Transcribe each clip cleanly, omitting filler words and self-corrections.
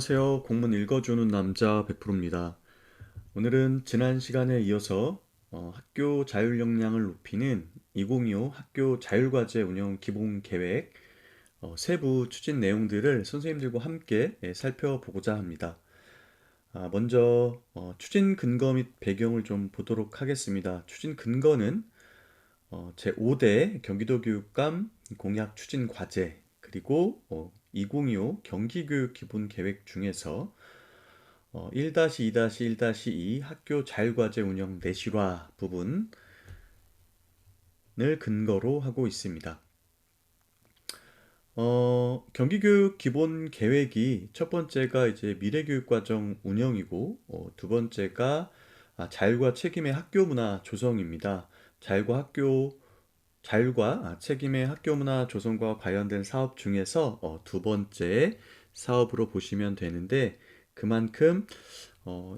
안녕하세요. 공문 읽어주는 남자 100%입니다. 오늘은 지난 시간에 이어서 학교 자율 역량을 높이는 2025 학교 자율과제 운영 기본 계획 세부 추진 내용들을 선생님들과 함께 살펴보고자 합니다. 먼저 추진 근거 및 배경을 좀 보도록 하겠습니다. 추진 근거는 제5대 경기도 교육감 공약 추진 과제 그리고 2025 경기교육 기본 계획 중에서 1-2-1-2 학교 자율과제 운영 내실화 부분을 근거로 하고 있습니다. 경기교육 기본 계획이 첫 번째가 이제 미래교육과정 운영이고 두 번째가 자율과 책임의 학교 문화 조성입니다. 자율과 책임의 학교 문화 조성과 관련된 사업 중에서 두 번째 사업으로 보시면 되는데 그만큼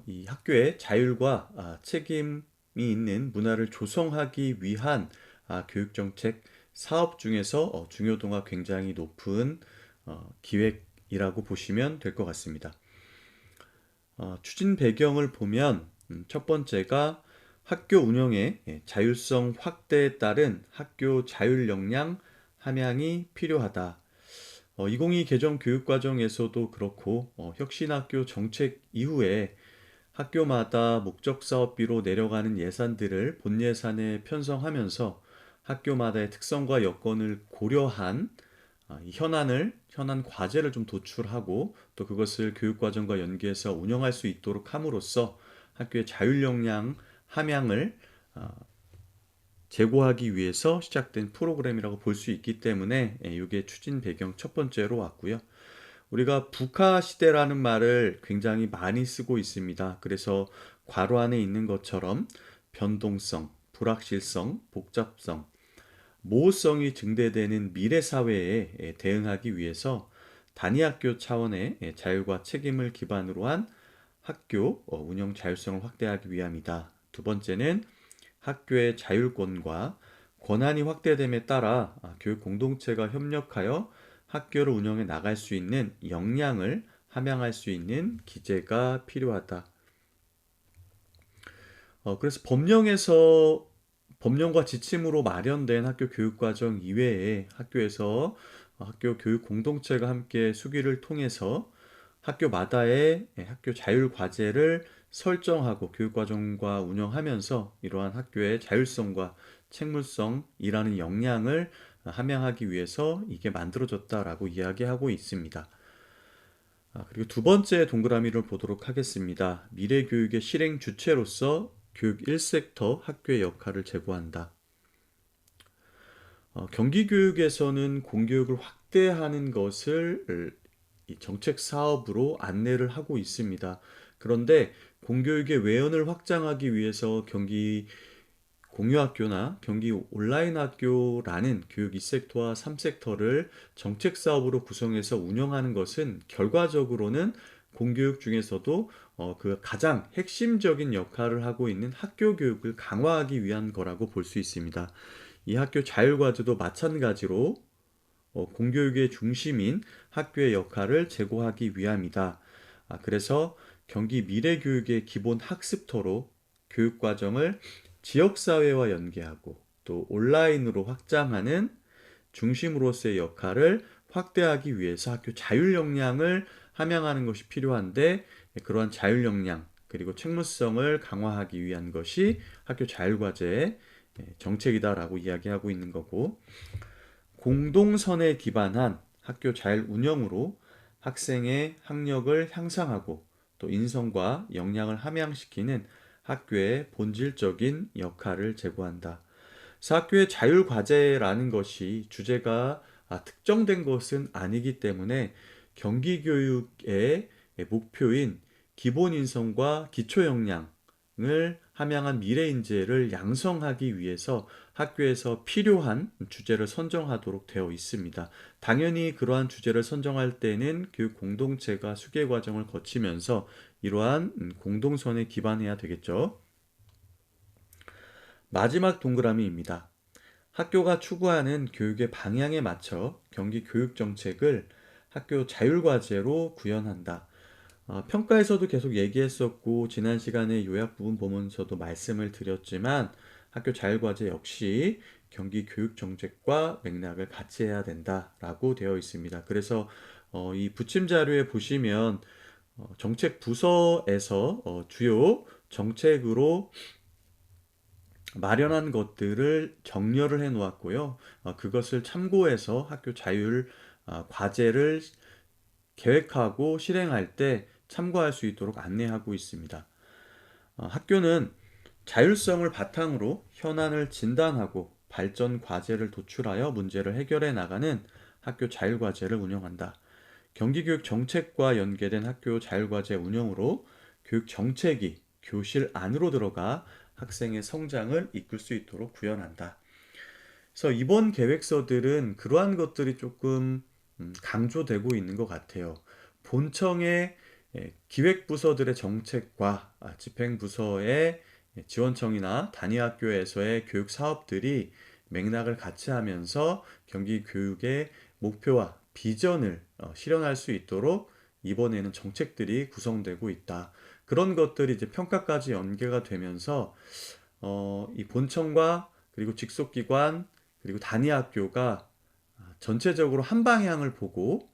이 학교의 자율과 책임이 있는 문화를 조성하기 위한 교육정책 사업 중에서 중요도가 굉장히 높은 기획이라고 보시면 될 것 같습니다. 추진 배경을 보면 첫 번째가 학교 운영의 자율성 확대에 따른 학교 자율 역량 함양이 필요하다. 2022 개정 교육과정에서도 그렇고 혁신학교 정책 이후에 학교마다 목적사업비로 내려가는 예산들을 본 예산에 편성하면서 학교마다의 특성과 여건을 고려한 이 현안 과제를 좀 도출하고 또 그것을 교육과정과 연계해서 운영할 수 있도록 함으로써 학교의 자율 역량 함양을 제고하기 위해서 시작된 프로그램이라고 볼 수 있기 때문에 이게 추진 배경 첫 번째로 왔고요. 우리가 북하 시대라는 말을 굉장히 많이 쓰고 있습니다. 그래서 괄호 안에 있는 것처럼 변동성, 불확실성, 복잡성, 모호성이 증대되는 미래 사회에 대응하기 위해서 단위학교 차원의 자율과 책임을 기반으로 한 학교 운영 자율성을 확대하기 위함이다. 두 번째는 학교의 자율권과 권한이 확대됨에 따라 교육 공동체가 협력하여 학교를 운영해 나갈 수 있는 역량을 함양할 수 있는 기재가 필요하다. 그래서 법령과 지침으로 마련된 학교 교육과정 이외에 학교에서 학교 교육 공동체가 함께 수기를 통해서 학교마다의 학교 자율 과제를 설정하고 교육과정과 운영하면서 이러한 학교의 자율성과 책무성이라는 역량을 함양하기 위해서 이게 만들어졌다라고 이야기하고 있습니다. 그리고 두 번째 동그라미를 보도록 하겠습니다. 미래교육의 실행 주체로서 교육 1섹터 학교의 역할을 제고한다. 경기교육에서는 공교육을 확대하는 것을 이 정책 사업으로 안내를 하고 있습니다. 그런데 공교육의 외연을 확장하기 위해서 경기 공유학교나 경기 온라인 학교라는 교육 2섹터와 3섹터를 정책 사업으로 구성해서 운영하는 것은 결과적으로는 공교육 중에서도 그 가장 핵심적인 역할을 하고 있는 학교 교육을 강화하기 위한 거라고 볼 수 있습니다. 이 학교 자율과제도 마찬가지로 공교육의 중심인 학교의 역할을 제고하기 위함이다. 그래서 경기 미래교육의 기본 학습터로 교육과정을 지역사회와 연계하고 또 온라인으로 확장하는 중심으로서의 역할을 확대하기 위해서 학교 자율 역량을 함양하는 것이 필요한데 그러한 자율 역량 그리고 책무성을 강화하기 위한 것이 학교 자율과제의 정책이다라고 이야기하고 있는 거고 공동선에 기반한 학교 자율 운영으로 학생의 학력을 향상하고 또 인성과 역량을 함양시키는 학교의 본질적인 역할을 제고한다. 그래서 학교의 자율과제라는 것이 주제가 특정된 것은 아니기 때문에 경기교육의 목표인 기본인성과 기초역량을 함양한 미래인재를 양성하기 위해서 학교에서 필요한 주제를 선정하도록 되어 있습니다. 당연히 그러한 주제를 선정할 때는 교육 공동체가 수계 과정을 거치면서 이러한 공동선에 기반해야 되겠죠. 마지막 동그라미입니다. 학교가 추구하는 교육의 방향에 맞춰 경기 교육 정책을 학교 자율과제로 구현한다. 평가에서도 계속 얘기했었고 지난 시간에 요약 부분 보면서도 말씀을 드렸지만 학교 자율과제 역시 경기 교육 정책과 맥락을 같이 해야 된다라고 되어 있습니다. 그래서 이 부침 자료에 보시면 정책 부서에서 주요 정책으로 마련한 것들을 정렬을 해 놓았고요. 그것을 참고해서 학교 자율 과제를 계획하고 실행할 때 참고할 수 있도록 안내하고 있습니다. 학교는 자율성을 바탕으로 현안을 진단하고 발전 과제를 도출하여 문제를 해결해 나가는 학교 자율과제를 운영한다. 경기교육 정책과 연계된 학교 자율과제 운영으로 교육 정책이 교실 안으로 들어가 학생의 성장을 이끌 수 있도록 구현한다. 그래서 이번 계획서들은 그러한 것들이 조금 강조되고 있는 것 같아요. 본청의 기획부서들의 정책과 집행부서의 지원청이나 단위학교에서의 교육 사업들이 맥락을 같이 하면서 경기교육의 목표와 비전을 실현할 수 있도록 이번에는 정책들이 구성되고 있다. 그런 것들이 이제 평가까지 연계가 되면서 이 본청과 그리고 직속기관 그리고 단위학교가 전체적으로 한 방향을 보고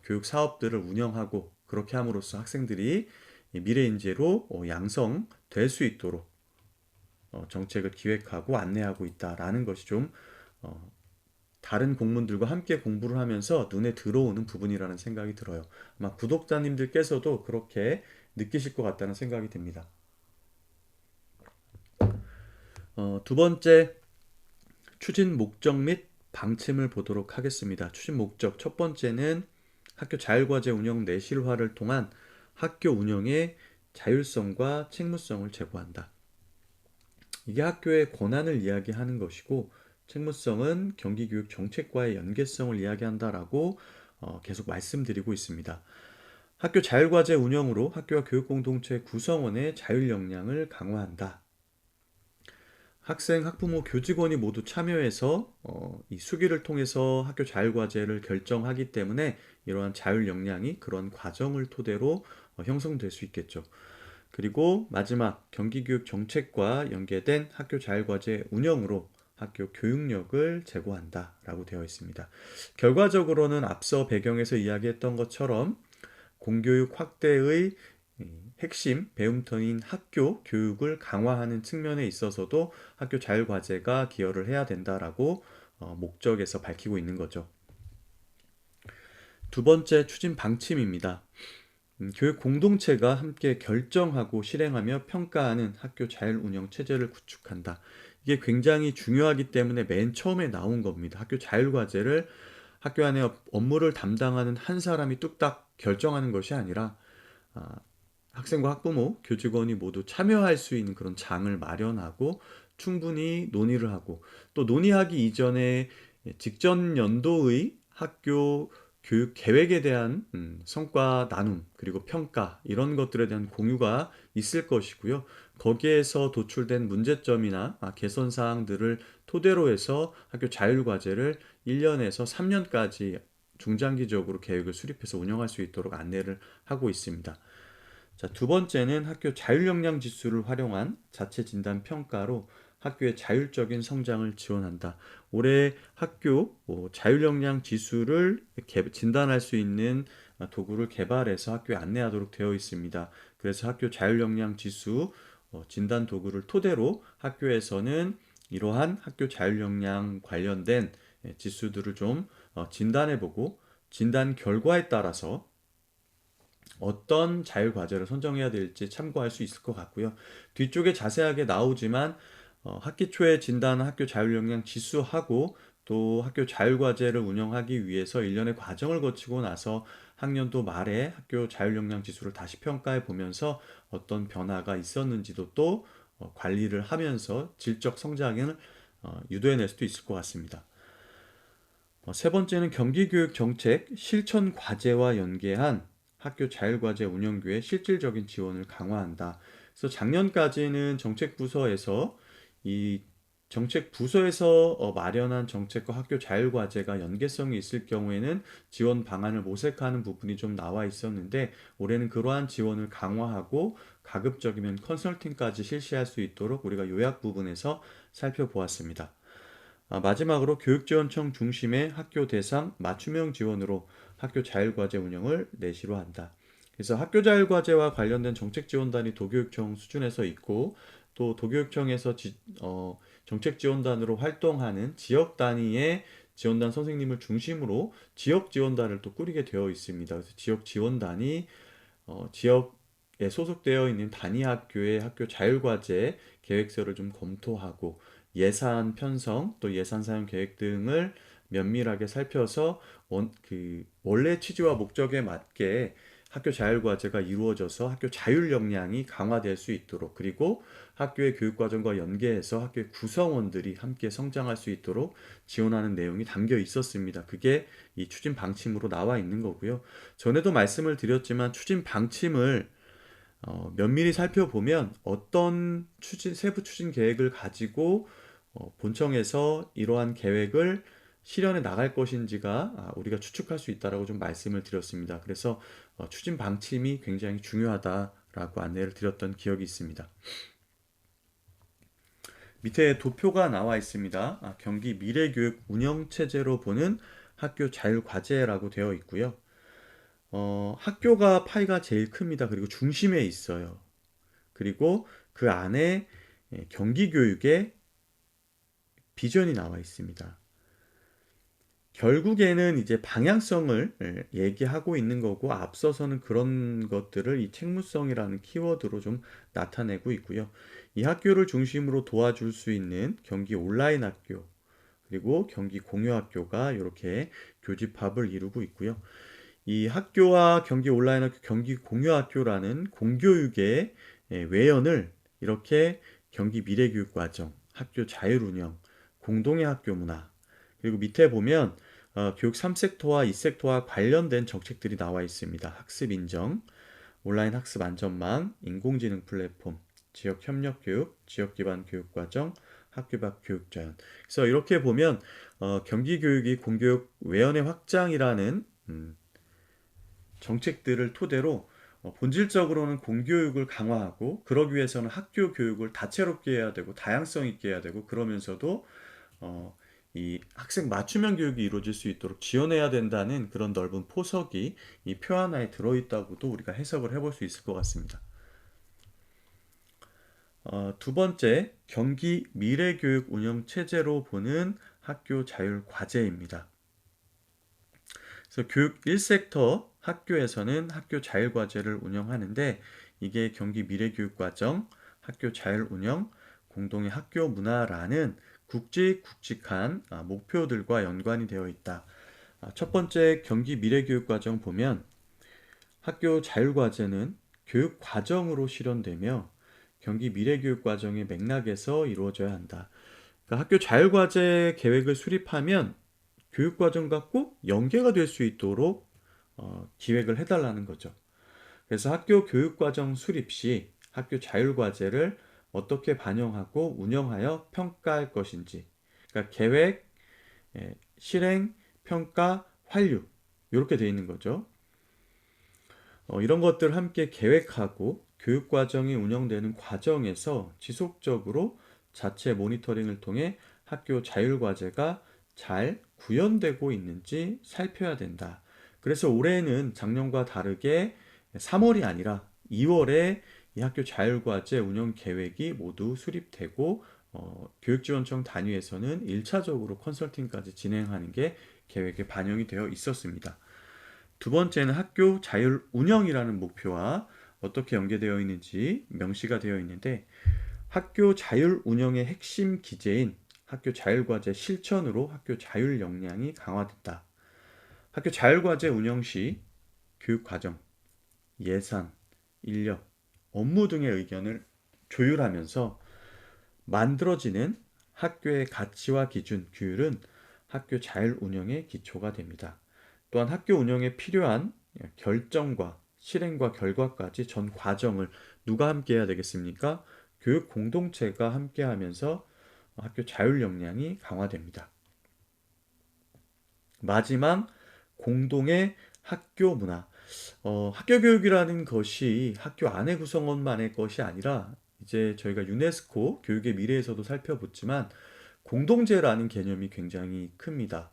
교육 사업들을 운영하고 그렇게 함으로써 학생들이 미래 인재로 양성될 수 있도록 정책을 기획하고 안내하고 있다라는 것이 좀 다른 공문들과 함께 공부를 하면서 눈에 들어오는 부분이라는 생각이 들어요. 아마 구독자님들께서도 그렇게 느끼실 것 같다는 생각이 듭니다. 두 번째, 추진 목적 및 방침을 보도록 하겠습니다. 추진 목적 첫 번째는 학교 자율과제 운영 내실화를 통한 학교 운영의 자율성과 책무성을 제고한다. 이게 학교의 권한을 이야기하는 것이고 책무성은 경기교육 정책과의 연계성을 이야기한다라고 계속 말씀드리고 있습니다. 학교 자율과제 운영으로 학교와 교육공동체 구성원의 자율 역량을 강화한다. 학생, 학부모, 교직원이 모두 참여해서 이 수기를 통해서 학교 자율과제를 결정하기 때문에 이러한 자율 역량이 그런 과정을 토대로 형성될 수 있겠죠. 그리고 마지막 경기교육 정책과 연계된 학교 자율과제 운영으로 학교 교육력을 제고한다라고 되어 있습니다. 결과적으로는 앞서 배경에서 이야기했던 것처럼 공교육 확대의 핵심 배움터인 학교 교육을 강화하는 측면에 있어서도 학교 자율과제가 기여를 해야 된다라고 목적에서 밝히고 있는 거죠. 두 번째 추진 방침입니다. 교육 공동체가 함께 결정하고 실행하며 평가하는 학교 자율 운영 체제를 구축한다. 이게 굉장히 중요하기 때문에 맨 처음에 나온 겁니다. 학교 자율 과제를 학교 안에 업무를 담당하는 한 사람이 뚝딱 결정하는 것이 아니라 학생과 학부모, 교직원이 모두 참여할 수 있는 그런 장을 마련하고 충분히 논의를 하고 또 논의하기 이전에 직전 연도의 학교 교육 계획에 대한 성과 나눔 그리고 평가 이런 것들에 대한 공유가 있을 것이고요. 거기에서 도출된 문제점이나 개선 사항들을 토대로 해서 학교 자율 과제를 1년에서 3년까지 중장기적으로 계획을 수립해서 운영할 수 있도록 안내를 하고 있습니다. 자, 두 번째는 학교 자율 역량 지수를 활용한 자체 진단 평가로 학교의 자율적인 성장을 지원한다. 올해 학교 자율 역량 지수를 진단할 수 있는 도구를 개발해서 학교에 안내하도록 되어 있습니다. 그래서 학교 자율 역량 지수 진단 도구를 토대로 학교에서는 이러한 학교 자율 역량 관련된 지수들을 좀 진단해보고 진단 결과에 따라서 어떤 자율 과제를 선정해야 될지 참고할 수 있을 것 같고요. 뒤쪽에 자세하게 나오지만 학기 초에 진단한 학교 자율 역량 지수하고 또 학교 자율 과제를 운영하기 위해서 일련의 과정을 거치고 나서 학년도 말에 학교 자율 역량 지수를 다시 평가해 보면서 어떤 변화가 있었는지도 또 관리를 하면서 질적 성장을 유도해낼 수도 있을 것 같습니다. 세 번째는 경기교육 정책 실천 과제와 연계한 학교 자율과제 운영교의 실질적인 지원을 강화한다. 그래서 작년까지는 정책부서에서 이 정책 부서에서 마련한 정책과 학교 자율과제가 연계성이 있을 경우에는 지원 방안을 모색하는 부분이 좀 나와 있었는데 올해는 그러한 지원을 강화하고 가급적이면 컨설팅까지 실시할 수 있도록 우리가 요약 부분에서 살펴보았습니다. 마지막으로 교육지원청 중심의 학교 대상 맞춤형 지원으로 학교 자율과제 운영을 내시로 한다. 그래서 학교 자율과제와 관련된 정책 지원단이 도교육청 수준에서 있고 또 도교육청에서 정책 지원단으로 활동하는 지역 단위의 지원단 선생님을 중심으로 지역 지원단을 또 꾸리게 되어 있습니다. 그래서 지역 지원단이 지역에 소속되어 있는 단위 학교의 학교 자율과제 계획서를 좀 검토하고 예산 편성 또 예산 사용 계획 등을 면밀하게 살펴서 원래 취지와 목적에 맞게 학교 자율과제가 이루어져서 학교 자율 역량이 강화될 수 있도록 그리고 학교의 교육과정과 연계해서 학교의 구성원들이 함께 성장할 수 있도록 지원하는 내용이 담겨 있었습니다. 그게 이 추진 방침으로 나와 있는 거고요. 전에도 말씀을 드렸지만 추진 방침을 면밀히 살펴보면 어떤 세부 추진 계획을 가지고 본청에서 이러한 계획을 실현해 나갈 것인지가 우리가 추측할 수 있다라고 좀 말씀을 드렸습니다. 그래서 추진 방침이 굉장히 중요하다라고 안내를 드렸던 기억이 있습니다. 밑에 도표가 나와 있습니다. 경기 미래교육 운영체제로 보는 학교 자율과제라고 되어 있고요. 학교가 파이가 제일 큽니다. 그리고 중심에 있어요. 그리고 그 안에 경기교육의 비전이 나와 있습니다. 결국에는 이제 방향성을 얘기하고 있는 거고 앞서서는 그런 것들을 이 책무성이라는 키워드로 좀 나타내고 있고요. 이 학교를 중심으로 도와줄 수 있는 경기 온라인 학교 그리고 경기 공유 학교가 이렇게 교집합을 이루고 있고요. 이 학교와 경기 온라인 학교, 경기 공유 학교라는 공교육의 외연을 이렇게 경기 미래교육과정, 학교 자율운영, 공동의 학교 문화 그리고 밑에 보면 교육 3섹터와 2섹터와 관련된 정책들이 나와 있습니다. 학습 인정, 온라인 학습 안전망, 인공지능 플랫폼, 지역 협력 교육, 지역 기반 교육 과정, 학교 밖 교육 자연. 그래서 이렇게 보면 경기 교육이 공교육 외연의 확장이라는 정책들을 토대로 본질적으로는 공교육을 강화하고 그러기 위해서는 학교 교육을 다채롭게 해야 되고 다양성 있게 해야 되고 그러면서도 이 학생 맞춤형 교육이 이루어질 수 있도록 지원해야 된다는 그런 넓은 포석이 이 표 하나에 들어있다고도 우리가 해석을 해볼 수 있을 것 같습니다. 두 번째, 경기 미래교육 운영 체제로 보는 학교 자율 과제입니다. 그래서 교육 1섹터 학교에서는 학교 자율 과제를 운영하는데 이게 경기 미래교육 과정, 학교 자율 운영, 공동의 학교 문화라는 굵직굵직한 목표들과 연관이 되어 있다. 첫 번째 경기 미래교육과정 보면 학교 자율과제는 교육과정으로 실현되며 경기 미래교육과정의 맥락에서 이루어져야 한다. 그러니까 학교 자율과제 계획을 수립하면 교육과정과 꼭 연계가 될 수 있도록 기획을 해달라는 거죠. 그래서 학교 교육과정 수립 시 학교 자율과제를 어떻게 반영하고 운영하여 평가할 것인지 그러니까 계획, 실행, 평가, 환류 이렇게 되어 있는 거죠. 이런 것들 함께 계획하고 교육과정이 운영되는 과정에서 지속적으로 자체 모니터링을 통해 학교 자율과제가 잘 구현되고 있는지 살펴야 된다. 그래서 올해는 작년과 다르게 3월이 아니라 2월에 이 학교 자율과제 운영 계획이 모두 수립되고 교육지원청 단위에서는 1차적으로 컨설팅까지 진행하는 게 계획에 반영이 되어 있었습니다. 두 번째는 학교 자율 운영이라는 목표와 어떻게 연계되어 있는지 명시가 되어 있는데 학교 자율 운영의 핵심 기제인 학교 자율과제 실천으로 학교 자율 역량이 강화됐다. 학교 자율과제 운영 시 교육과정, 예산, 인력, 업무 등의 의견을 조율하면서 만들어지는 학교의 가치와 기준, 규율은 학교 자율 운영의 기초가 됩니다. 또한 학교 운영에 필요한 결정과 실행과 결과까지 전 과정을 누가 함께 해야 되겠습니까? 교육 공동체가 함께 하면서 학교 자율 역량이 강화됩니다. 마지막 공동의 학교 문화. 학교 교육이라는 것이 학교 안의 구성원만의 것이 아니라 이제 저희가 유네스코 교육의 미래에서도 살펴봤지만 공동체라는 개념이 굉장히 큽니다.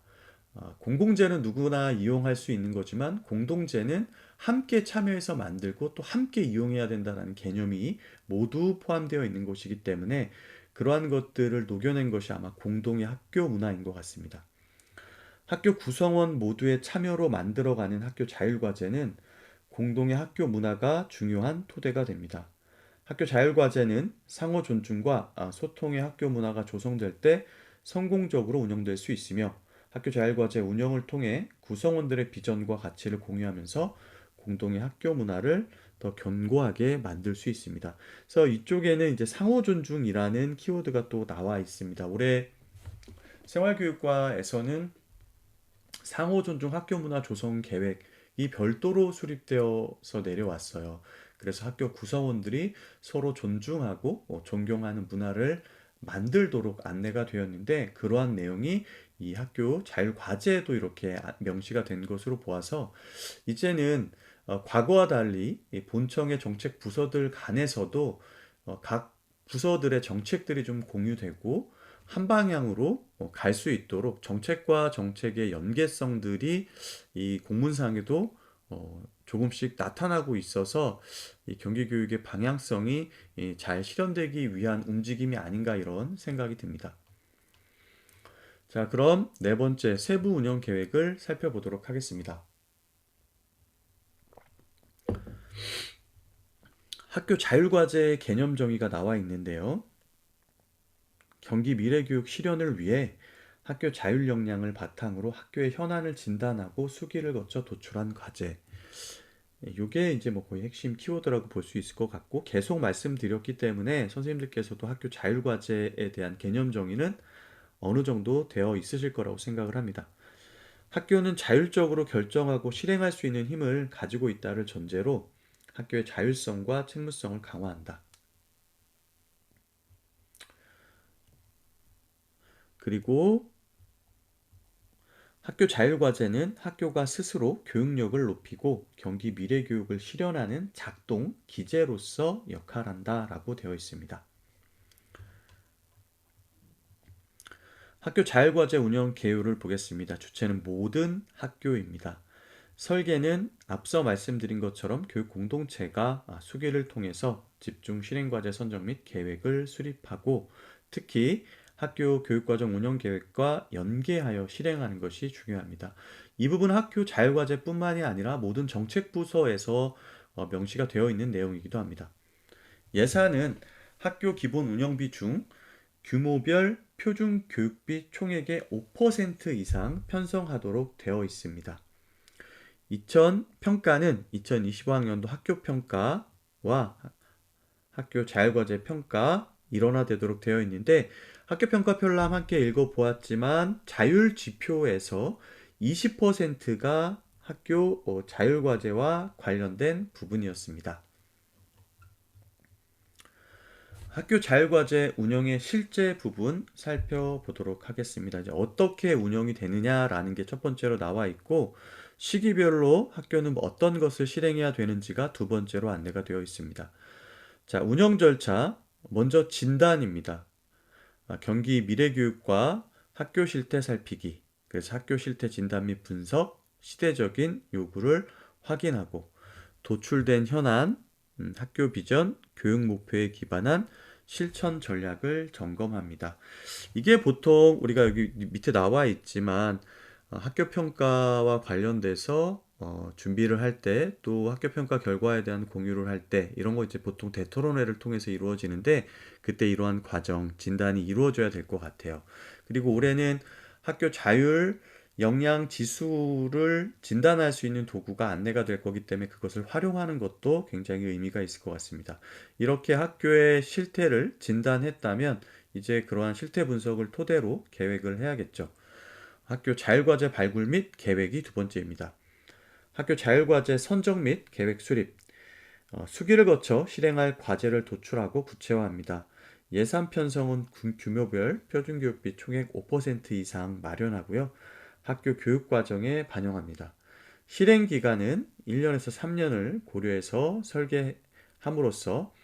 공공재는 누구나 이용할 수 있는 거지만 공동재는 함께 참여해서 만들고 또 함께 이용해야 된다는 개념이 모두 포함되어 있는 것이기 때문에 그러한 것들을 녹여낸 것이 아마 공동의 학교 문화인 것 같습니다. 학교 구성원 모두의 참여로 만들어가는 학교 자율과제는 공동의 학교 문화가 중요한 토대가 됩니다. 학교 자율과제는 상호 존중과 소통의 학교 문화가 조성될 때 성공적으로 운영될 수 있으며 학교 자율과제 운영을 통해 구성원들의 비전과 가치를 공유하면서 공동의 학교 문화를 더 견고하게 만들 수 있습니다. 그래서 이쪽에는 이제 상호 존중이라는 키워드가 또 나와 있습니다. 올해 생활교육과에서는 상호 존중 학교 문화 조성 계획이 별도로 수립되어서 내려왔어요. 그래서 학교 구성원들이 서로 존중하고 존경하는 문화를 만들도록 안내가 되었는데 그러한 내용이 이 학교 자율과제에도 이렇게 명시가 된 것으로 보아서 이제는 과거와 달리 이 본청의 정책 부서들 간에서도 각 부서들의 정책들이 좀 공유되고 한 방향으로 갈 수 있도록 정책과 정책의 연계성들이 이 공문상에도 조금씩 나타나고 있어서 이 경기교육의 방향성이 잘 실현되기 위한 움직임이 아닌가 이런 생각이 듭니다. 자, 그럼 네 번째 세부 운영 계획을 살펴보도록 하겠습니다. 학교 자율과제 개념 정의가 나와 있는데요. 경기 미래교육 실현을 위해 학교 자율 역량을 바탕으로 학교의 현안을 진단하고 수기를 거쳐 도출한 과제. 이게 이제 뭐 거의 핵심 키워드라고 볼 수 있을 것 같고 계속 말씀드렸기 때문에 선생님들께서도 학교 자율 과제에 대한 개념 정의는 어느 정도 되어 있으실 거라고 생각을 합니다. 학교는 자율적으로 결정하고 실행할 수 있는 힘을 가지고 있다를 전제로 학교의 자율성과 책무성을 강화한다. 그리고 학교 자율과제는 학교가 스스로 교육력을 높이고 경기 미래교육을 실현하는 작동, 기제로서 역할한다 라고 되어 있습니다. 학교 자율과제 운영 개요를 보겠습니다. 주체는 모든 학교입니다. 설계는 앞서 말씀드린 것처럼 교육 공동체가 수기를 통해서 집중 실행과제 선정 및 계획을 수립하고 특히 학교 교육과정 운영 계획과 연계하여 실행하는 것이 중요합니다. 이 부분은 학교 자율과제뿐만이 아니라 모든 정책 부서에서 명시가 되어 있는 내용이기도 합니다. 예산은 학교 기본 운영비 중 규모별 표준 교육비 총액의 5% 이상 편성하도록 되어 있습니다. 평가는 2025학년도 학교 평가와 학교 자율과제 평가 일원화되도록 되어 있는데 학교 평가표를 함께 읽어보았지만 자율 지표에서 20%가 학교 자율과제와 관련된 부분이었습니다. 학교 자율과제 운영의 실제 부분 살펴보도록 하겠습니다. 이제 어떻게 운영이 되느냐라는 게 첫 번째로 나와 있고 시기별로 학교는 어떤 것을 실행해야 되는지가 두 번째로 안내가 되어 있습니다. 자, 운영 절차 먼저 진단입니다. 경기 미래교육과 학교 실태 살피기. 그래서 학교 실태 진단 및 분석, 시대적인 요구를 확인하고 도출된 현안, 학교 비전, 교육 목표에 기반한 실천 전략을 점검합니다. 이게 보통 우리가 여기 밑에 나와 있지만 학교 평가와 관련돼서 준비를 할 때 또 학교 평가 결과에 대한 공유를 할 때 이런 거 이제 보통 대토론회를 통해서 이루어지는데 그때 이러한 과정 진단이 이루어져야 될 것 같아요. 그리고 올해는 학교 자율 역량 지수를 진단할 수 있는 도구가 안내가 될 거기 때문에 그것을 활용하는 것도 굉장히 의미가 있을 것 같습니다. 이렇게 학교의 실태를 진단했다면 이제 그러한 실태 분석을 토대로 계획을 해야겠죠. 학교 자율과제 발굴 및 계획이 두 번째입니다. 학교 자율과제 선정 및 계획 수립, 수기를 거쳐 실행할 과제를 도출하고 구체화합니다. 예산 편성은 규모별 표준교육비 총액 5% 이상 마련하고요. 학교 교육과정에 반영합니다. 실행 기간은 1년에서 3년을 고려해서 설계함으로써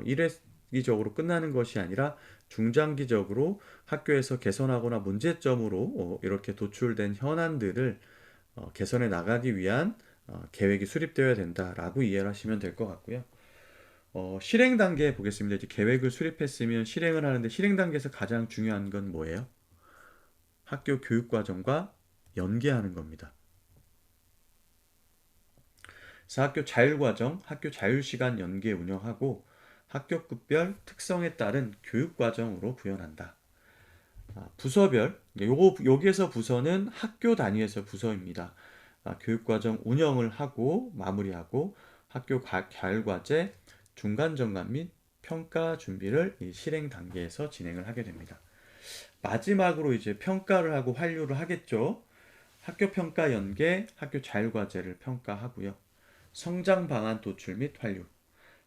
일회기적으로 끝나는 것이 아니라 중장기적으로 학교에서 개선하거나 문제점으로 이렇게 도출된 현안들을 개선해 나가기 위한 계획이 수립되어야 된다라고 이해를 하시면 될 것 같고요. 실행 단계 보겠습니다. 이제 계획을 수립했으면 실행을 하는데 실행 단계에서 가장 중요한 건 뭐예요? 학교 교육 과정과 연계하는 겁니다. 그래서 학교 자율과정, 학교 자율시간 연계 운영하고 학교급별 특성에 따른 교육과정으로 구현한다. 부서별, 여기에서 부서는 학교 단위에서 부서입니다. 교육과정 운영을 하고 마무리하고 학교 자율과제, 중간점검 및 평가 준비를 이 실행 단계에서 진행을 하게 됩니다. 마지막으로 이제 평가를 하고 환류를 하겠죠. 학교 평가 연계, 학교 자율과제를 평가하고요. 성장 방안 도출 및 환류,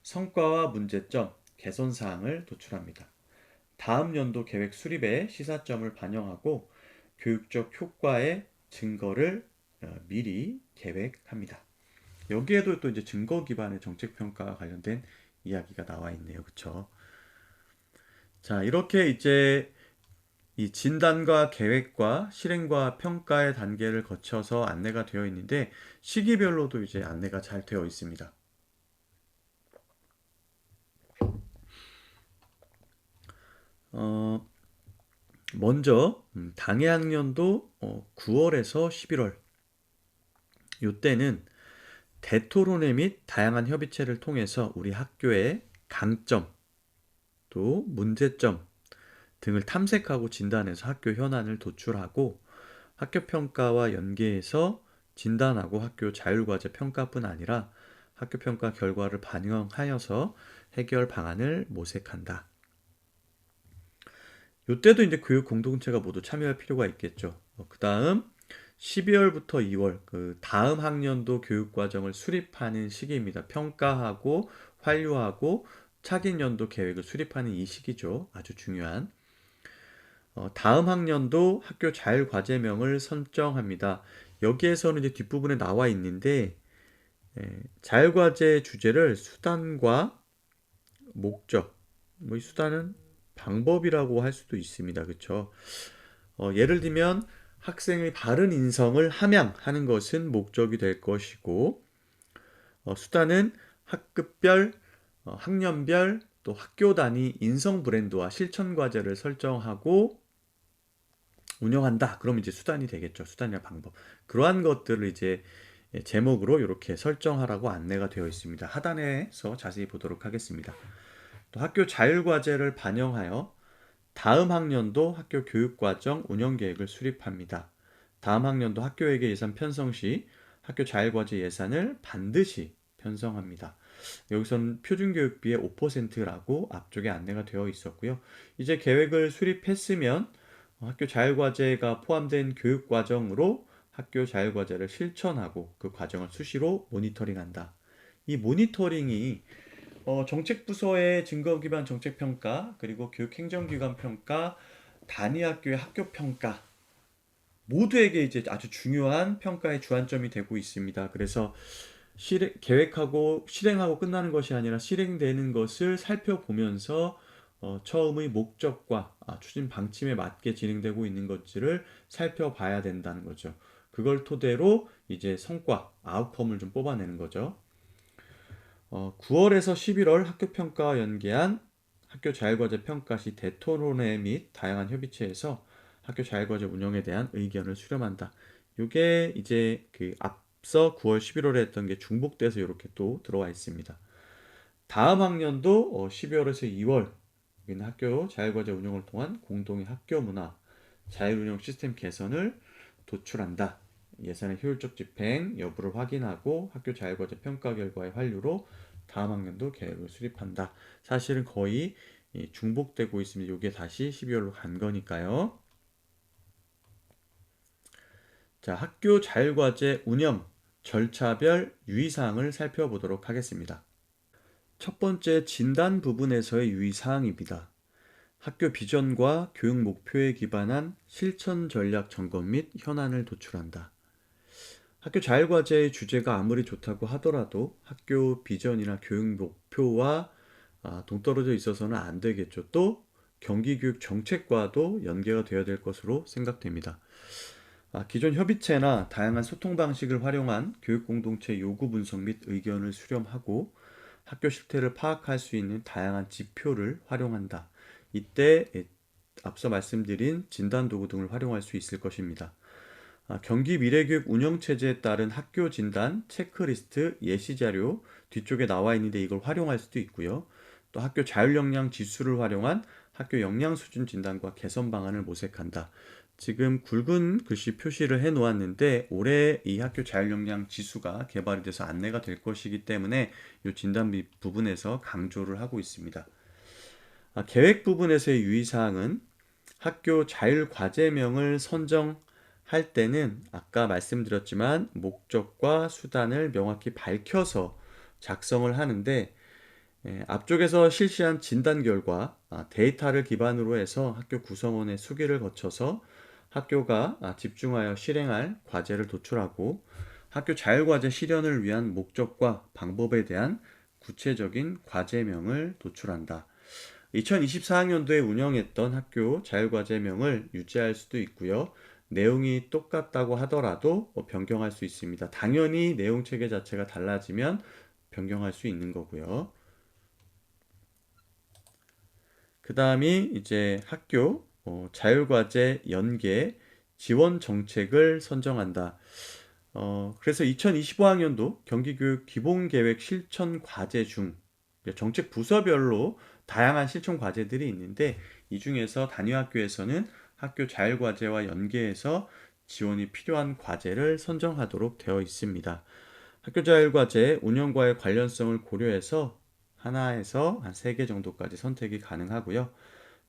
성과와 문제점, 개선 사항을 도출합니다. 다음 연도 계획 수립에 시사점을 반영하고 교육적 효과의 증거를 미리 계획합니다. 여기에도 또 이제 증거 기반의 정책 평가와 관련된 이야기가 나와 있네요. 그렇죠? 자, 이렇게 이제 이 진단과 계획과 실행과 평가의 단계를 거쳐서 안내가 되어 있는데 시기별로도 이제 안내가 잘 되어 있습니다. 먼저 당해 학년도 9월에서 11월 이때는 대토론회 및 다양한 협의체를 통해서 우리 학교의 강점 또 문제점 등을 탐색하고 진단해서 학교 현안을 도출하고 학교 평가와 연계해서 진단하고 학교 자율과제 평가뿐 아니라 학교 평가 결과를 반영하여서 해결 방안을 모색한다. 이때도 이제 교육 공동체가 모두 참여할 필요가 있겠죠. 그 다음 12월부터 2월 그 다음 학년도 교육과정을 수립하는 시기입니다. 평가하고 환류하고 차기 연도 계획을 수립하는 이 시기죠. 아주 중요한. 다음 학년도 학교 자율과제명을 선정합니다. 여기에서는 이제 뒷부분에 나와 있는데 자율과제 주제를 수단과 목적, 뭐 이 수단은 방법이라고 할 수도 있습니다. 그렇죠? 예를 들면 학생의 바른 인성을 함양하는 것은 목적이 될 것이고 수단은 학급별, 학년별, 또 학교 단위 인성 브랜드와 실천 과제를 설정하고 운영한다. 그럼 이제 수단이 되겠죠. 수단이나 방법. 그러한 것들을 이제 제목으로 이렇게 설정하라고 안내가 되어 있습니다. 하단에서 자세히 보도록 하겠습니다. 또 학교 자율과제를 반영하여 다음 학년도 학교 교육과정 운영계획을 수립합니다. 다음 학년도 학교에게 예산 편성 시 학교 자율과제 예산을 반드시 편성합니다. 여기서는 표준교육비의 5%라고 앞쪽에 안내가 되어 있었고요. 이제 계획을 수립했으면 학교 자율과제가 포함된 교육과정으로 학교 자율과제를 실천하고 그 과정을 수시로 모니터링한다. 이 모니터링이 정책부서의 증거기반 정책평가, 그리고 교육행정기관 평가, 단위학교의 학교평가 모두에게 이제 아주 중요한 평가의 주안점이 되고 있습니다. 그래서 계획하고 실행하고 끝나는 것이 아니라 실행되는 것을 살펴보면서 처음의 목적과 추진 방침에 맞게 진행되고 있는 것들을 살펴봐야 된다는 거죠. 그걸 토대로 이제 성과, 아웃컴을 좀 뽑아내는 거죠. 9월에서 11월 학교평가와 연계한 학교 자율과제 평가 시 대토론회 및 다양한 협의체에서 학교 자율과제 운영에 대한 의견을 수렴한다. 이게 이제 그 앞서 9월, 11월에 했던 게 중복돼서 이렇게 또 들어와 있습니다. 다음 학년도 12월에서 2월 여기는 학교 자율과제 운영을 통한 공동의 학교 문화, 자율운영 시스템 개선을 도출한다. 예산의 효율적 집행 여부를 확인하고 학교 자율과제 평가 결과의 환류로 다음 학년도 계획을 수립한다. 사실은 거의 중복되고 있습니다. 이게 다시 12월로 간 거니까요. 자, 학교 자율과제 운영 절차별 유의사항을 살펴보도록 하겠습니다. 첫 번째 진단 부분에서의 유의사항입니다. 학교 비전과 교육 목표에 기반한 실천 전략 점검 및 현안을 도출한다. 학교 자율과제의 주제가 아무리 좋다고 하더라도 학교 비전이나 교육 목표와 동떨어져 있어서는 안 되겠죠. 또 경기교육 정책과도 연계가 되어야 될 것으로 생각됩니다. 기존 협의체나 다양한 소통 방식을 활용한 교육 공동체 요구 분석 및 의견을 수렴하고 학교 실태를 파악할 수 있는 다양한 지표를 활용한다. 이때 앞서 말씀드린 진단 도구 등을 활용할 수 있을 것입니다. 경기 미래교육 운영체제에 따른 학교 진단, 체크리스트, 예시 자료 뒤쪽에 나와 있는데 이걸 활용할 수도 있고요. 또 학교 자율역량 지수를 활용한 학교 역량 수준 진단과 개선 방안을 모색한다. 지금 굵은 글씨 표시를 해 놓았는데 올해 이 학교 자율역량 지수가 개발이 돼서 안내가 될 것이기 때문에 이 진단 부분에서 강조를 하고 있습니다. 계획 부분에서의 유의사항은 학교 자율과제명을 선정할 때는 아까 말씀드렸지만 목적과 수단을 명확히 밝혀서 작성을 하는데 앞쪽에서 실시한 진단 결과 데이터를 기반으로 해서 학교 구성원의 수기를 거쳐서 학교가 집중하여 실행할 과제를 도출하고 학교 자율과제 실현을 위한 목적과 방법에 대한 구체적인 과제명을 도출한다. 2024학년도에 운영했던 학교 자율과제명을 유지할 수도 있고요. 내용이 똑같다고 하더라도 변경할 수 있습니다. 당연히 내용 체계 자체가 달라지면 변경할 수 있는 거고요. 그 다음이 이제 학교 자율과제 연계 지원 정책을 선정한다. 그래서 2025학년도 경기교육 기본계획 실천 과제 중 정책 부서별로 다양한 실천 과제들이 있는데 이 중에서 단위학교에서는 학교 자율과제와 연계해서 지원이 필요한 과제를 선정하도록 되어 있습니다. 학교 자율과제 운영과의 관련성을 고려해서 하나에서 한 3개 정도까지 선택이 가능하고요.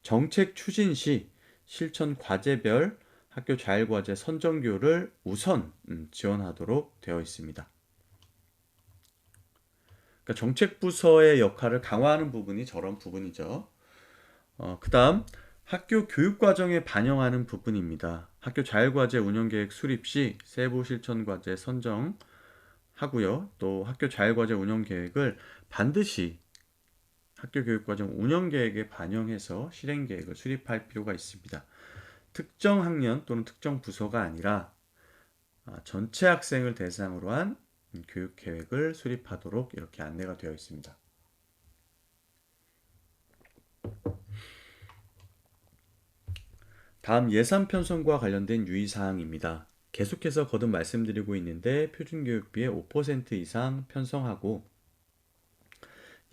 정책 추진 시 실천 과제별 학교 자율과제 선정교를 우선 지원하도록 되어 있습니다. 그러니까 정책부서의 역할을 강화하는 부분이 저런 부분이죠. 그 다음 학교 교육과정에 반영하는 부분입니다. 학교 자율과제 운영계획 수립 시 세부 실천과제 선정하고요. 또 학교 자율과제 운영계획을 반드시 학교 교육과정 운영계획에 반영해서 실행계획을 수립할 필요가 있습니다. 특정 학년 또는 특정 부서가 아니라 전체 학생을 대상으로 한 교육계획을 수립하도록 이렇게 안내가 되어 있습니다. 다음 예산 편성과 관련된 유의사항입니다. 계속해서 거듭 말씀드리고 있는데 표준교육비의 5% 이상 편성하고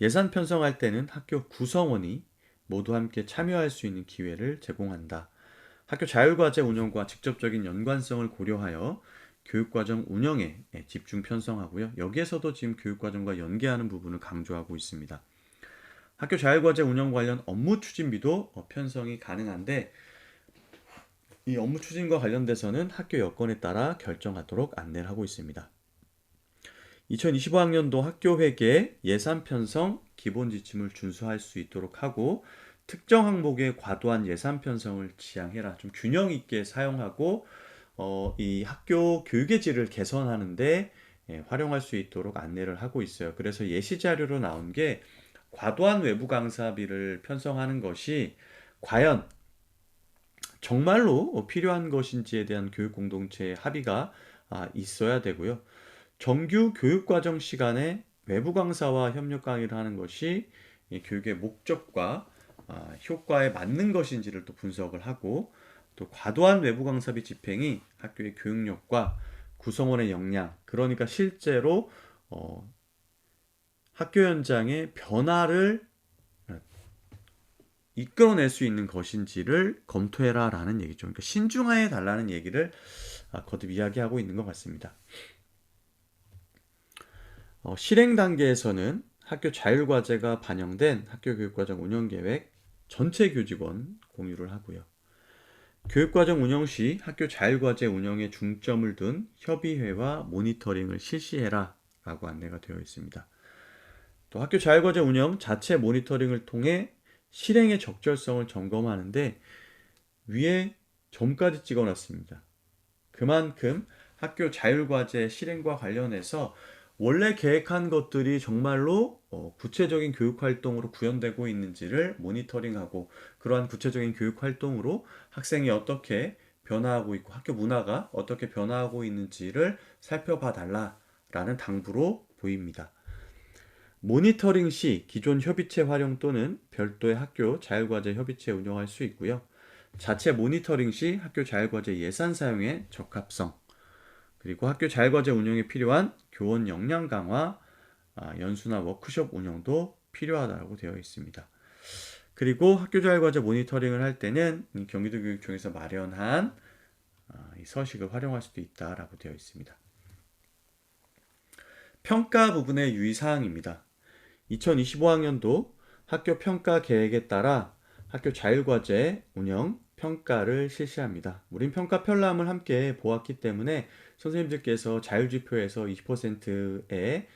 예산 편성할 때는 학교 구성원이 모두 함께 참여할 수 있는 기회를 제공한다. 학교 자율과제 운영과 직접적인 연관성을 고려하여 교육과정 운영에 집중 편성하고요. 여기에서도 지금 교육과정과 연계하는 부분을 강조하고 있습니다. 학교 자율과제 운영 관련 업무 추진비도 편성이 가능한데 이 업무 추진과 관련돼서는 학교 여건에 따라 결정하도록 안내를 하고 있습니다. 2025학년도 학교회계 예산 편성 기본 지침을 준수할 수 있도록 하고 특정 항목의 과도한 예산 편성을 지양해라. 좀 균형 있게 사용하고 이 학교 교육의 질을 개선하는데 활용할 수 있도록 안내를 하고 있어요. 그래서 예시 자료로 나온 게 과도한 외부 강사비를 편성하는 것이 과연 정말로 필요한 것인지에 대한 교육 공동체의 합의가 있어야 되고요. 정규 교육과정 시간에 외부 강사와 협력 강의를 하는 것이 교육의 목적과 효과에 맞는 것인지를 또 분석을 하고 또 과도한 외부 강사비 집행이 학교의 교육력과 구성원의 역량, 그러니까 실제로 학교 현장의 변화를 이끌어낼 수 있는 것인지를 검토해라 라는 얘기죠. 그러니까 신중해 달라는 얘기를 거듭 이야기하고 있는 것 같습니다. 실행 단계에서는 학교 자율과제가 반영된 학교 교육과정 운영계획 전체 교직원 공유를 하고요. 교육과정 운영 시 학교 자율과제 운영에 중점을 둔 협의회와 모니터링을 실시해라 라고 안내가 되어 있습니다. 또 학교 자율과제 운영 자체 모니터링을 통해 실행의 적절성을 점검하는데 위에 점까지 찍어놨습니다. 그만큼 학교 자율과제 실행과 관련해서 원래 계획한 것들이 정말로 구체적인 교육 활동으로 구현되고 있는지를 모니터링하고, 그러한 구체적인 교육 활동으로 학생이 어떻게 변화하고 있고 학교 문화가 어떻게 변화하고 있는지를 살펴봐 달라라는 당부로 보입니다. 모니터링 시 기존 협의체 활용 또는 별도의 학교 자율과제 협의체 운영할 수 있고요. 자체 모니터링 시 학교 자율과제 예산 사용의 적합성, 그리고 학교 자율과제 운영에 필요한 교원 역량 강화, 연수나 워크숍 운영도 필요하다고 되어 있습니다. 그리고 학교 자율과제 모니터링을 할 때는 경기도교육청에서 마련한 이 서식을 활용할 수도 있다라고 되어 있습니다. 평가 부분의 유의사항입니다. 2025학년도 학교 평가 계획에 따라 학교 자율과제 운영 평가를 실시합니다. 우린 평가 편람을 함께 보았기 때문에 선생님들께서 자율지표에서 20%의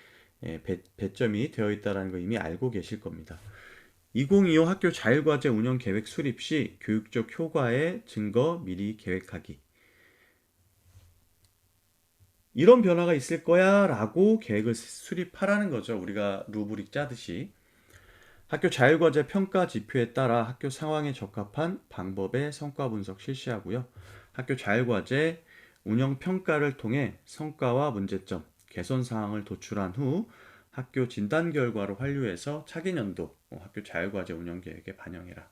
배점이 되어 있다는 거 이미 알고 계실 겁니다. 2025 학교 자율과제 운영 계획 수립 시 교육적 효과의 증거 미리 계획하기. 이런 변화가 있을 거야 라고 계획을 수립하라는 거죠. 우리가 루브릭 짜듯이. 학교 자율과제 평가 지표에 따라 학교 상황에 적합한 방법의 성과 분석 실시하고요. 학교 자율과제 운영 평가를 통해 성과와 문제점, 개선 사항을 도출한 후 학교 진단 결과를 환류해서 차기 연도 학교 자율과제 운영 계획에 반영해라.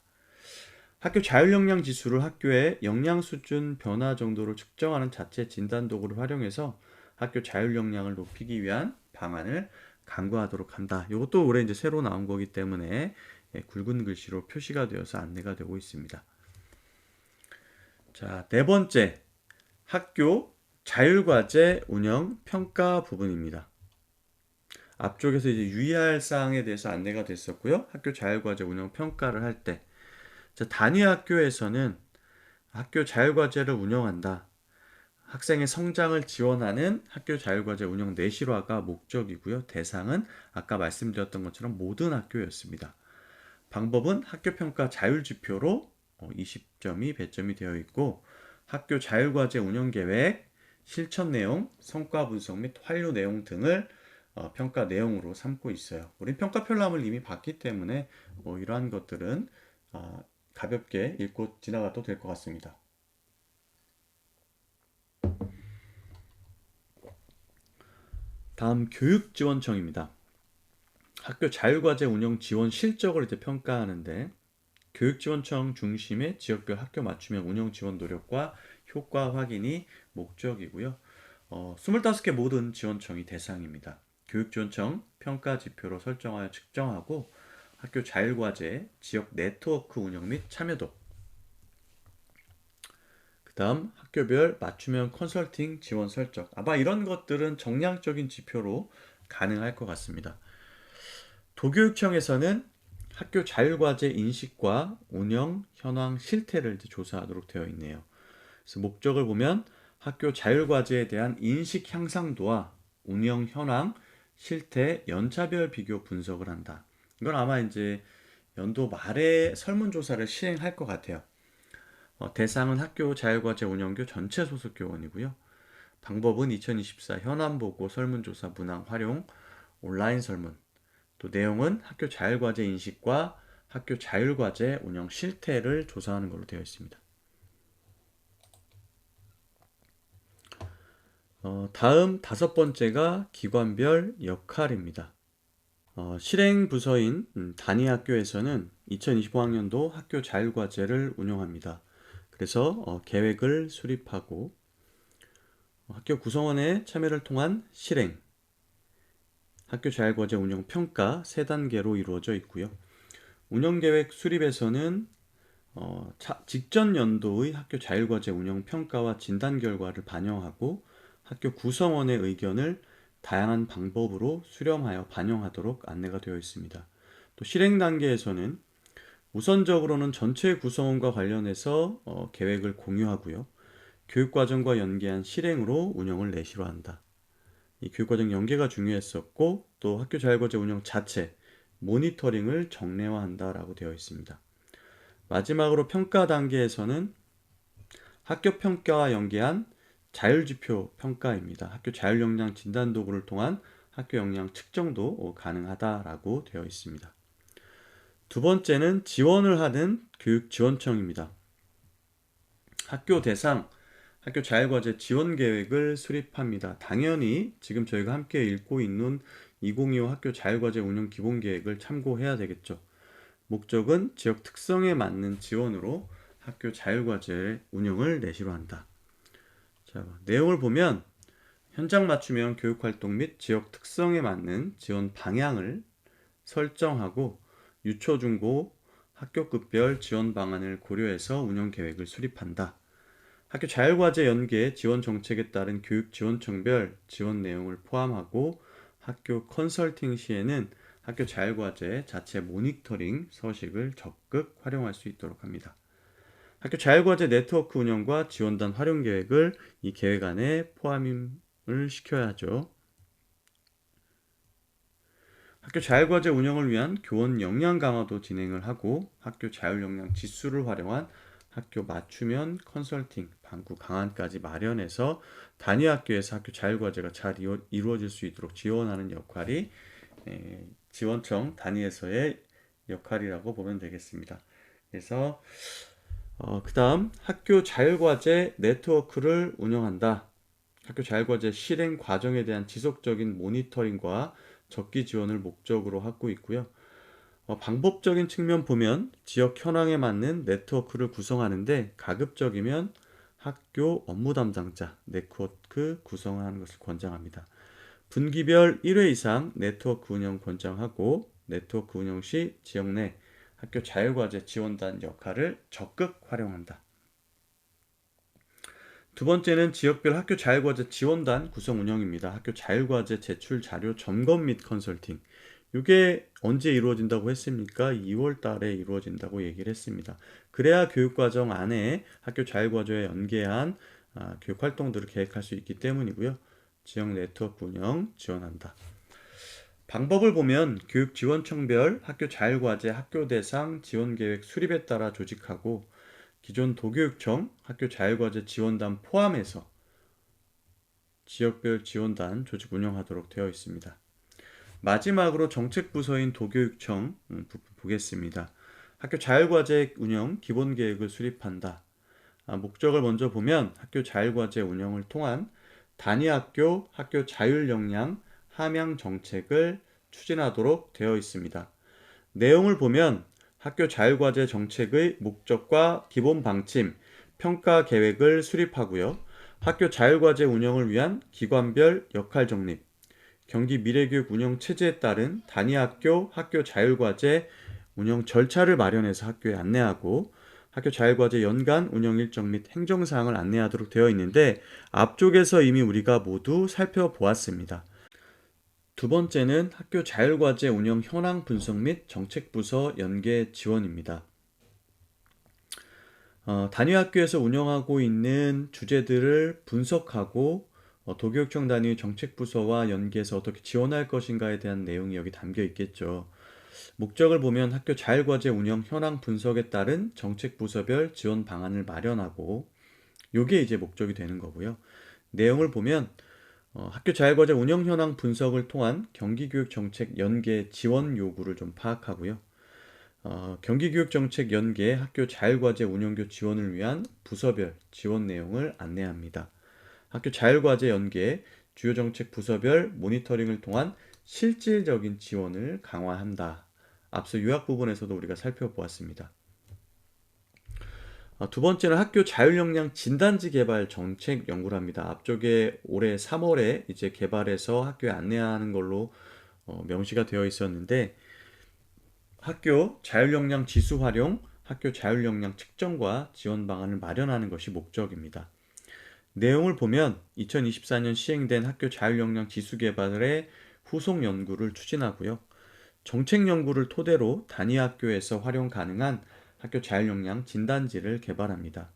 학교 자율역량 지수를 학교의 역량 수준 변화 정도를 측정하는 자체 진단 도구를 활용해서 학교 자율역량을 높이기 위한 방안을 강구하도록 한다. 이것도 올해 이제 새로 나온 거기 때문에 굵은 글씨로 표시가 되어서 안내가 되고 있습니다. 자, 네 번째, 학교 자율과제 운영 평가 부분입니다. 앞쪽에서 이제 유의할 사항에 대해서 안내가 됐었고요. 학교 자율과제 운영 평가를 할 때, 단위 학교에서는 학교 자율과제를 운영한다. 학생의 성장을 지원하는 학교 자율과제 운영 내실화가 목적이고요. 대상은 아까 말씀드렸던 것처럼 모든 학교였습니다. 방법은 학교평가 자율지표로 20점이 배점이 되어 있고, 학교 자율과제 운영계획, 실천 내용, 성과 분석 및 환류 내용 등을 평가 내용으로 삼고 있어요. 우리 평가 편람을 이미 봤기 때문에 이러한 것들은 가볍게 읽고 지나가도 될 것 같습니다. 다음 교육지원청입니다. 학교 자율과제 운영 지원 실적을 이제 평가하는데, 교육지원청 중심의 지역별 학교 맞춤형 운영 지원 노력과 효과 확인이 목적이고요. 25개 모든 지원청이 대상입니다. 교육지원청 평가 지표로 설정하여 측정하고 학교 자율과제 지역 네트워크 운영 및 참여도, 그 다음 학교별 맞춤형 컨설팅 지원 설정, 아마 이런 것들은 정량적인 지표로 가능할 것 같습니다. 도교육청에서는 학교 자율과제 인식과 운영 현황 실태를 조사하도록 되어 있네요. 그래서 목적을 보면 학교 자율과제에 대한 인식 향상도와 운영 현황 실태 연차별 비교 분석을 한다. 이건 아마 이제 연도 말에 설문조사를 시행할 것 같아요. 대상은 학교 자율과제 운영교 전체 소속 교원이고요. 방법은 2024 현안보고 설문조사 문항 활용, 온라인 설문. 또 내용은 학교 자율과제 인식과 학교 자율과제 운영 실태를 조사하는 걸로 되어 있습니다. 다음 다섯 번째가 기관별 역할입니다. 실행 부서인 단위 학교에서는 2025학년도 학교 자율과제를 운영합니다. 그래서 계획을 수립하고 학교 구성원의 참여를 통한 실행, 학교 자율과제 운영 평가 3단계로 이루어져 있고요. 운영계획 수립에서는 직전 연도의 학교 자율과제 운영 평가와 진단 결과를 반영하고 학교 구성원의 의견을 다양한 방법으로 수렴하여 반영하도록 안내가 되어 있습니다. 또 실행 단계에서는 우선적으로는 전체 구성원과 관련해서 계획을 공유하고요. 교육과정과 연계한 실행으로 운영을 내실화한다. 이 교육과정 연계가 중요했었고, 또 학교 자율과제 운영 자체, 모니터링을 정례화한다라고 되어 있습니다. 마지막으로 평가 단계에서는 학교 평가와 연계한 자율지표 평가입니다. 학교 자율역량 진단 도구를 통한 학교 역량 측정도 가능하다라고 되어 있습니다. 두 번째는 지원을 하는 교육지원청입니다. 학교 대상, 학교 자율과제 지원 계획을 수립합니다. 당연히 지금 저희가 함께 읽고 있는 2025 학교 자율과제 운영 기본 계획을 참고해야 되겠죠. 목적은 지역 특성에 맞는 지원으로 학교 자율과제 운영을 내시로 한다. 자, 내용을 보면 현장 맞춤형 교육활동 및 지역 특성에 맞는 지원 방향을 설정하고 유초, 중고, 학교급별 지원 방안을 고려해서 운영 계획을 수립한다. 학교 자율과제 연계 지원 정책에 따른 교육지원청별 지원 내용을 포함하고 학교 컨설팅 시에는 학교 자율과제 자체 모니터링 서식을 적극 활용할 수 있도록 합니다. 학교 자율과제 네트워크 운영과 지원단 활용 계획을 이 계획 안에 포함을 시켜야 하죠. 학교 자율과제 운영을 위한 교원 역량 강화도 진행을 하고 학교 자율역량 지수를 활용한 학교 맞춤형 컨설팅, 방구 강안까지 마련해서 단위 학교에서 학교 자율과제가 잘 이루어질 수 있도록 지원하는 역할이 지원청 단위에서의 역할이라고 보면 되겠습니다. 그래서 그 다음 학교 자율과제 네트워크를 운영한다. 학교 자율과제 실행 과정에 대한 지속적인 모니터링과 적기 지원을 목적으로 하고 있고요. 방법적인 측면 보면 지역 현황에 맞는 네트워크를 구성하는데 가급적이면 학교 업무 담당자 네트워크 구성하는 것을 권장합니다. 분기별 1회 이상 네트워크 운영 권장하고 네트워크 운영 시 지역 내 학교 자율과제 지원단 역할을 적극 활용한다. 두 번째는 지역별 학교 자율과제 지원단 구성 운영입니다. 학교 자율과제 제출 자료 점검 및 컨설팅. 이게 언제 이루어진다고 했습니까? 2월 달에 이루어진다고 얘기를 했습니다. 그래야 교육과정 안에 학교 자율과제에 연계한 교육 활동들을 계획할 수 있기 때문이고요. 지역 네트워크 운영 지원한다. 방법을 보면 교육지원청별 학교 자율과제 학교 대상 지원계획 수립에 따라 조직하고 기존 도교육청 학교 자율과제 지원단 포함해서 지역별 지원단 조직 운영하도록 되어 있습니다. 마지막으로 정책부서인 도교육청 부분 보겠습니다. 학교 자율과제 운영 기본계획을 수립한다. 목적을 먼저 보면 학교 자율과제 운영을 통한 단위학교 학교 자율역량 함양 정책을 추진하도록 되어 있습니다. 내용을 보면 학교 자율과제 정책의 목적과 기본 방침, 평가 계획을 수립하고요. 학교 자율과제 운영을 위한 기관별 역할 정립, 경기 미래교육 운영 체제에 따른 단위학교 학교 자율과제 운영 절차를 마련해서 학교에 안내하고 학교 자율과제 연간 운영 일정 및 행정사항을 안내하도록 되어 있는데 앞쪽에서 이미 우리가 모두 살펴보았습니다. 두 번째는 학교 자율과제 운영 현황 분석 및 정책부서 연계 지원입니다. 단위 학교에서 운영하고 있는 주제들을 분석하고 도교육청 단위 정책부서와 연계해서 어떻게 지원할 것인가에 대한 내용이 여기 담겨 있겠죠. 목적을 보면 학교 자율과제 운영 현황 분석에 따른 정책부서별 지원 방안을 마련하고 이게 이제 목적이 되는 거고요. 내용을 보면 학교 자율과제 운영 현황 분석을 통한 경기교육정책 연계 지원 요구를 좀 파악하고요. 경기교육정책 연계 학교 자율과제 운영교 지원을 위한 부서별 지원 내용을 안내합니다. 학교 자율과제 연계 주요 정책 부서별 모니터링을 통한 실질적인 지원을 강화한다. 앞서 요약 부분에서도 우리가 살펴보았습니다. 두 번째는 학교 자율역량 진단지 개발 정책 연구를 합니다. 앞쪽에 올해 3월에 이제 개발해서 학교에 안내하는 걸로 명시가 되어 있었는데 학교 자율역량 지수 활용, 학교 자율역량 측정과 지원 방안을 마련하는 것이 목적입니다. 내용을 보면 2024년 시행된 학교 자율역량 지수 개발의 후속 연구를 추진하고요. 정책 연구를 토대로 단위 학교에서 활용 가능한 학교 자율역량 진단지를 개발합니다.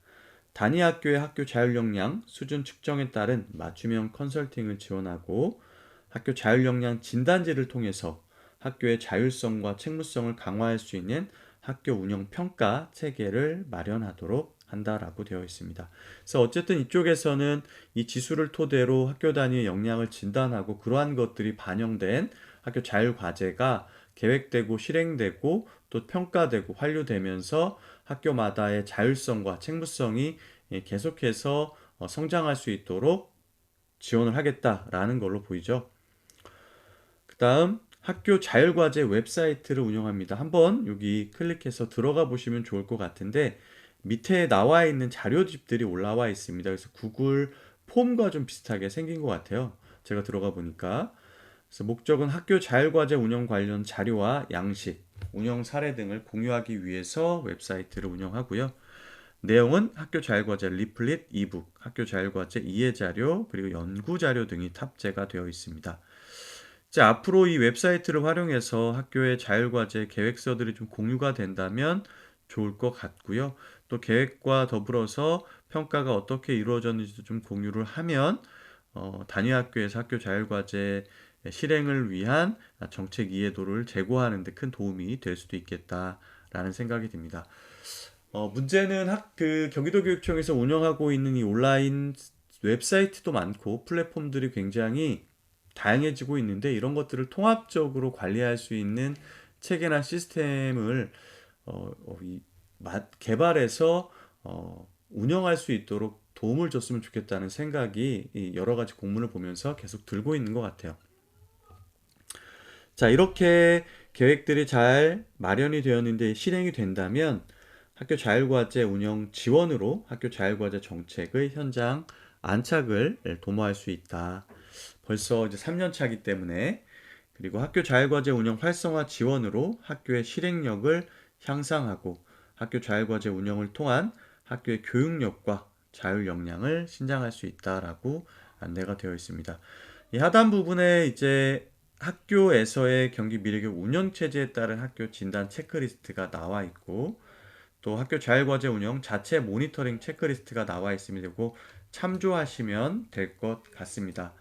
단위 학교의 학교 자율역량 수준 측정에 따른 맞춤형 컨설팅을 지원하고 학교 자율역량 진단지를 통해서 학교의 자율성과 책무성을 강화할 수 있는 학교 운영 평가 체계를 마련하도록 한다라고 되어 있습니다. 그래서 어쨌든 이쪽에서는 이 지수를 토대로 학교 단위의 역량을 진단하고 그러한 것들이 반영된 학교 자율 과제가 계획되고 실행되고 또 평가되고 환류되면서 학교마다의 자율성과 책무성이 계속해서 성장할 수 있도록 지원을 하겠다라는 걸로 보이죠. 그 다음 학교 자율과제 웹사이트를 운영합니다. 한번 여기 클릭해서 들어가 보시면 좋을 것 같은데 밑에 나와 있는 자료집들이 올라와 있습니다. 그래서 구글 폼과 좀 비슷하게 생긴 것 같아요. 제가 들어가 보니까. 그래서 목적은 학교 자율과제 운영 관련 자료와 양식, 운영 사례 등을 공유하기 위해서 웹사이트를 운영하고요. 내용은 학교 자율과제 리플릿, 이북, 학교 자율과제 이해자료, 그리고 연구자료 등이 탑재가 되어 있습니다. 자, 앞으로 이 웹사이트를 활용해서 학교의 자율과제 계획서들이 좀 공유가 된다면 좋을 것 같고요. 또 계획과 더불어서 평가가 어떻게 이루어졌는지도 좀 공유를 하면 단위 학교에서 학교 자율과제 실행을 위한 정책 이해도를 제고하는 데 큰 도움이 될 수도 있겠다라는 생각이 듭니다. 문제는 경기도교육청에서 운영하고 있는 이 온라인 웹사이트도 많고 플랫폼들이 굉장히 다양해지고 있는데 이런 것들을 통합적으로 관리할 수 있는 체계나 시스템을 개발해서 운영할 수 있도록 도움을 줬으면 좋겠다는 생각이 이 여러 가지 공문을 보면서 계속 들고 있는 것 같아요. 자, 이렇게 계획들이 잘 마련이 되었는데 실행이 된다면 학교 자율과제 운영 지원으로 학교 자율과제 정책의 현장 안착을 도모할 수 있다. 벌써 이제 3년 차기 때문에 그리고 학교 자율과제 운영 활성화 지원으로 학교의 실행력을 향상하고 학교 자율과제 운영을 통한 학교의 교육력과 자율 역량을 신장할 수 있다라고 안내가 되어 있습니다. 이 하단 부분에 이제 학교에서의 경기 미래교육 운영 체제에 따른 학교 진단 체크리스트가 나와 있고 또 학교 자율과제 운영 자체 모니터링 체크리스트가 나와 있습니다. 이거 참조하시면 될 것 같습니다.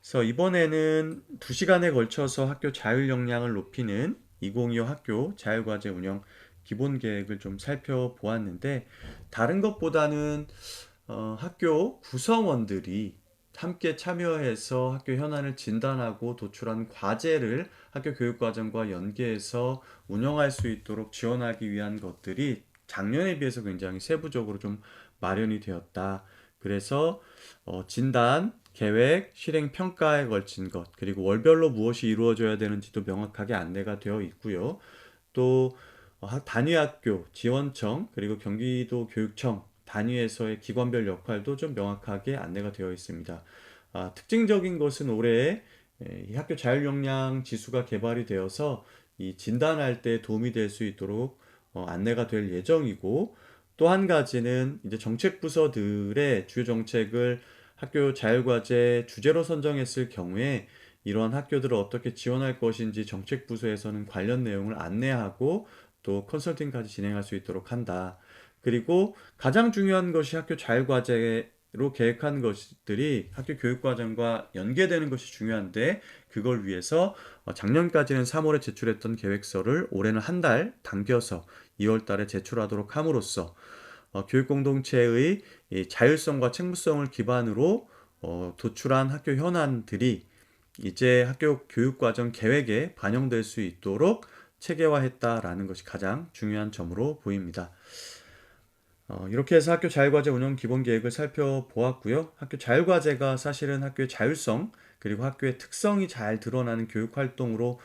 그래서 이번에는 2시간에 걸쳐서 학교 자율 역량을 높이는 2025 학교 자율과제 운영 기본 계획을 좀 살펴보았는데 다른 것보다는 학교 구성원들이 함께 참여해서 학교 현안을 진단하고 도출한 과제를 학교 교육과정과 연계해서 운영할 수 있도록 지원하기 위한 것들이 작년에 비해서 굉장히 세부적으로 좀 마련이 되었다. 그래서 진단, 계획, 실행 평가에 걸친 것, 그리고 월별로 무엇이 이루어져야 되는지도 명확하게 안내가 되어 있고요. 또 단위 학교, 지원청, 그리고 경기도 교육청 단위에서의 기관별 역할도 좀 명확하게 안내가 되어 있습니다. 특징적인 것은 올해 이 학교 자율 역량 지수가 개발이 되어서 이 진단할 때 도움이 될 수 있도록 안내가 될 예정이고 또 한 가지는 이제 정책 부서들의 주요 정책을 학교 자율과제 주제로 선정했을 경우에 이러한 학교들을 어떻게 지원할 것인지 정책 부서에서는 관련 내용을 안내하고 또 컨설팅까지 진행할 수 있도록 한다. 그리고 가장 중요한 것이 학교 자율과제로 계획한 것들이 학교 교육과정과 연계되는 것이 중요한데 그걸 위해서 작년까지는 3월에 제출했던 계획서를 올해는 한 달 당겨서 2월 달에 제출하도록 함으로써 교육 공동체의 이 자율성과 책무성을 기반으로 도출한 학교 현안들이 이제 학교 교육과정 계획에 반영될 수 있도록 체계화했다라는 것이 가장 중요한 점으로 보입니다. 이렇게 해서 학교 자율과제 운영 기본 계획을 살펴보았고요. 학교 자율과제가 사실은 학교의 자율성 그리고 학교의 특성이 잘 드러나는 교육 활동으로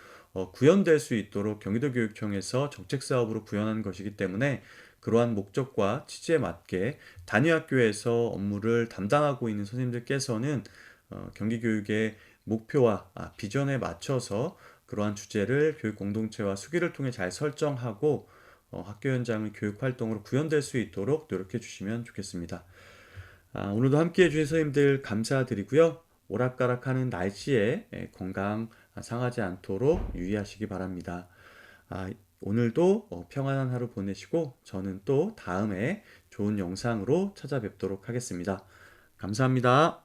구현될 수 있도록 경기도교육청에서 정책 사업으로 구현한 것이기 때문에 그러한 목적과 취지에 맞게 단위 학교에서 업무를 담당하고 있는 선생님들께서는 경기교육의 목표와 비전에 맞춰서 그러한 주제를 교육 공동체와 수기를 통해 잘 설정하고 학교 현장의 교육 활동으로 구현될 수 있도록 노력해 주시면 좋겠습니다. 오늘도 함께 해주신 선생님들 감사드리고요. 오락가락하는 날씨에 건강 상하지 않도록 유의하시기 바랍니다. 오늘도 평안한 하루 보내시고 저는 또 다음에 좋은 영상으로 찾아뵙도록 하겠습니다. 감사합니다.